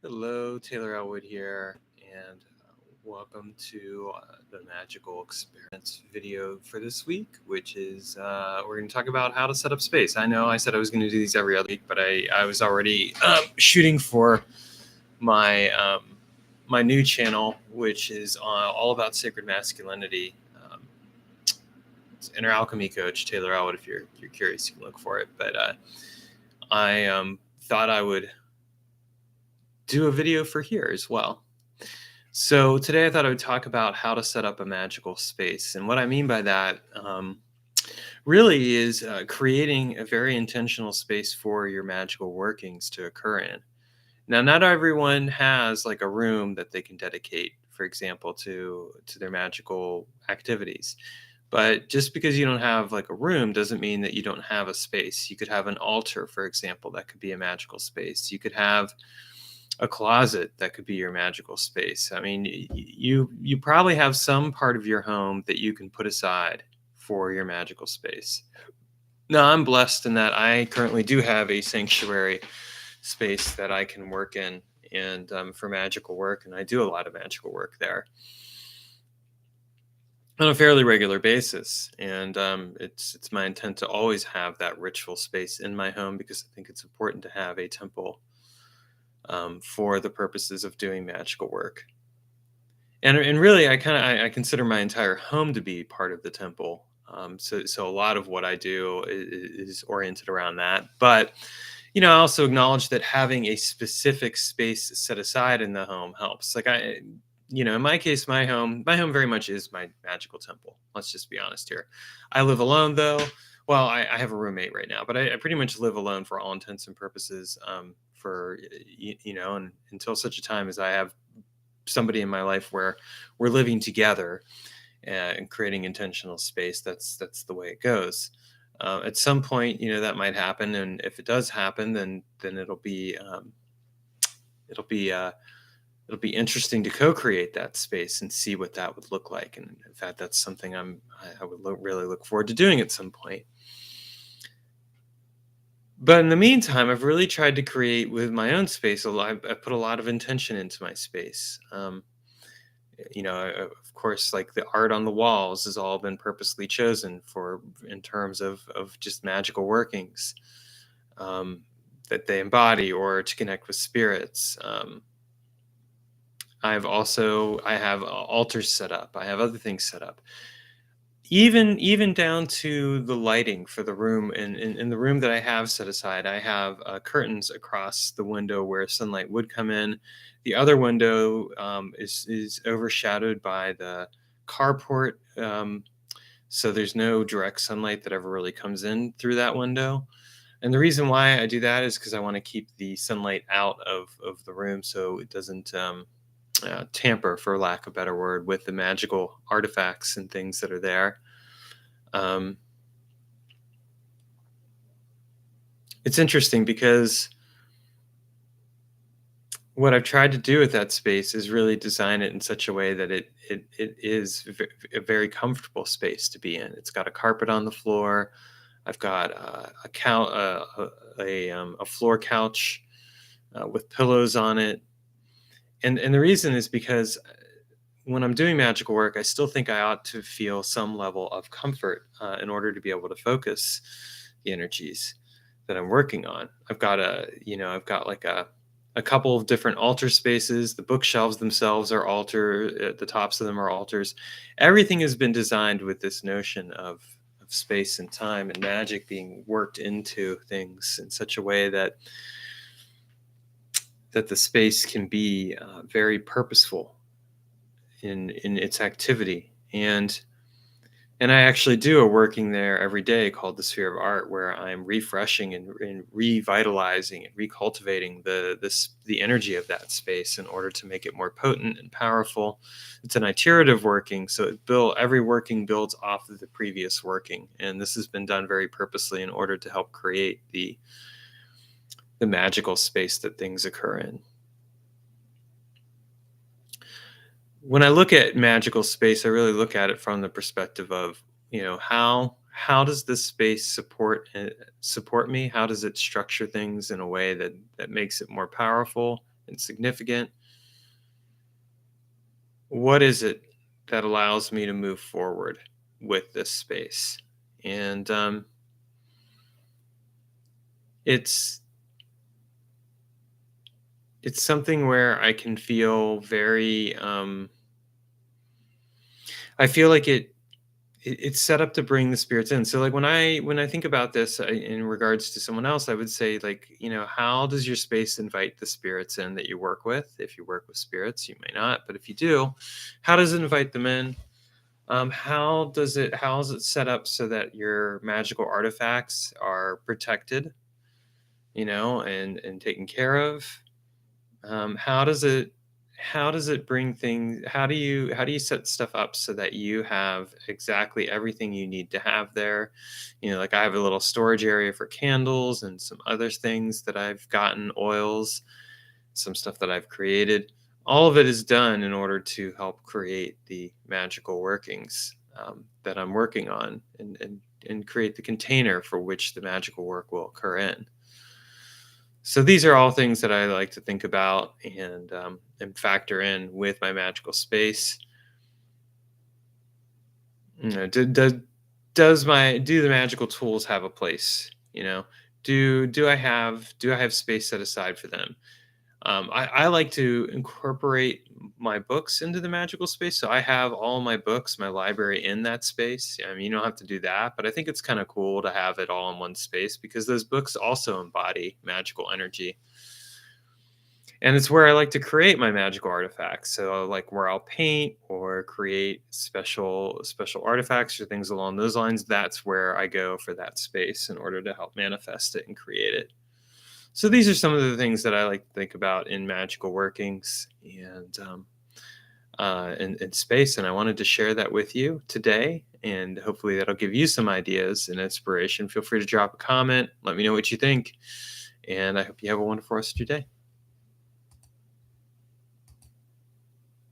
Hello, Taylor Ellwood here, and welcome to the Magical Experiments video for this week, which is we're going to talk about how to set up space. I know I said I was going to do these every other week, but I was already shooting for my my new channel, which is all about sacred masculinity. It's Inner Alchemy Coach Taylor Ellwood. If you're curious, you can look for it. But I thought I would do a video for here as well. So today I thought I would talk about how to set up a magical space. And what I mean by that really is creating a very intentional space for your magical workings to occur in. Now, not everyone has like a room that they can dedicate, for example, to their magical activities. But just because you don't have like a room doesn't mean that you don't have a space. You could have an altar, for example, that could be a magical space. You could have a closet that could be your magical space. I mean, you probably have some part of your home that you can put aside for your magical space. Now, I'm blessed in that I currently do have a sanctuary space that I can work in and for magical work, and I do a lot of magical work there on a fairly regular basis. And it's my intent to always have that ritual space in my home because I think it's important to have a temple for the purposes of doing magical work. And really, I consider my entire home to be part of the temple. So a lot of what I do is oriented around that. But I also acknowledge that having a specific space set aside in the home helps. Like in my case, my home very much is my magical temple. Let's just be honest here. I live alone though. Well, I have a roommate right now, but I pretty much live alone for all intents and purposes. And until such a time as I have somebody in my life where we're living together and creating intentional space, that's the way it goes. At some point, that might happen, and if it does happen, then it'll be it'll be interesting to co-create that space and see what that would look like. And in fact, that's something I would really look forward to doing at some point. But in the meantime, I've really tried to create with my own space a lot. I've put a lot of intention into my space. Of course, like the art on the walls has all been purposely chosen for in terms of just magical workings that they embody or to connect with spirits. I have altars set up. I have other things set up. Even down to the lighting for the room. In the room that I have set aside, I have curtains across the window where sunlight would come in. The other window is overshadowed by the carport, so there's no direct sunlight that ever really comes in through that window. And the reason why I do that is because I want to keep the sunlight out of the room so it doesn't tamper, for lack of a better word, with the magical artifacts and things that are there. Um, it's interesting because what I've tried to do with that space is really design it in such a way that it is a very comfortable space to be in. It's got a carpet on the floor. I've got a floor couch with pillows on it, and the reason is because when I'm doing magical work, I still think I ought to feel some level of comfort in order to be able to focus the energies that I'm working on. I've got like a couple of different altar spaces. The bookshelves themselves are the tops of them are altars. Everything has been designed with this notion of space and time and magic being worked into things in such a way that the space can be very purposeful in its activity. And I actually do a working there every day called the Sphere of Art, where I'm refreshing and revitalizing and recultivating the energy of that space in order to make it more potent and powerful. It's an iterative working, so every working builds off of the previous working, and this has been done very purposely in order to help create the magical space that things occur in. When I look at magical space, I really look at it from the perspective of, how does this space support me? How does it structure things in a way that makes it more powerful and significant. What is it that allows me to move forward with this space? And it's it's something where I can feel very I feel like it's set up to bring the spirits in. So like when I think about this in regards to someone else, I would say, like, how does your space invite the spirits in that you work with? If you work with spirits, you may not, but if you do, how does it invite them in? How is it set up so that your magical artifacts are protected, and taken care of? How does it bring things? How do you set stuff up so that you have exactly everything you need to have there? Like, I have a little storage area for candles and some other things that I've gotten, oils, some stuff that I've created. All of it is done in order to help create the magical workings that I'm working on, and create the container for which the magical work will occur in. So these are all things that I like to think about and factor in with my magical space. Do the magical tools have a place? Do I have space set aside for them? I like to incorporate my books into the magical space. So I have all my books, my library, in that space. I mean, you don't have to do that, but I think it's kind of cool to have it all in one space because those books also embody magical energy. And it's where I like to create my magical artifacts. So like where I'll paint or create special artifacts or things along those lines, that's where I go for that space in order to help manifest it and create it. So these are some of the things that I like to think about in magical workings and space. And I wanted to share that with you today. And hopefully that'll give you some ideas and inspiration. Feel free to drop a comment. Let me know what you think. And I hope you have a wonderful rest of your day.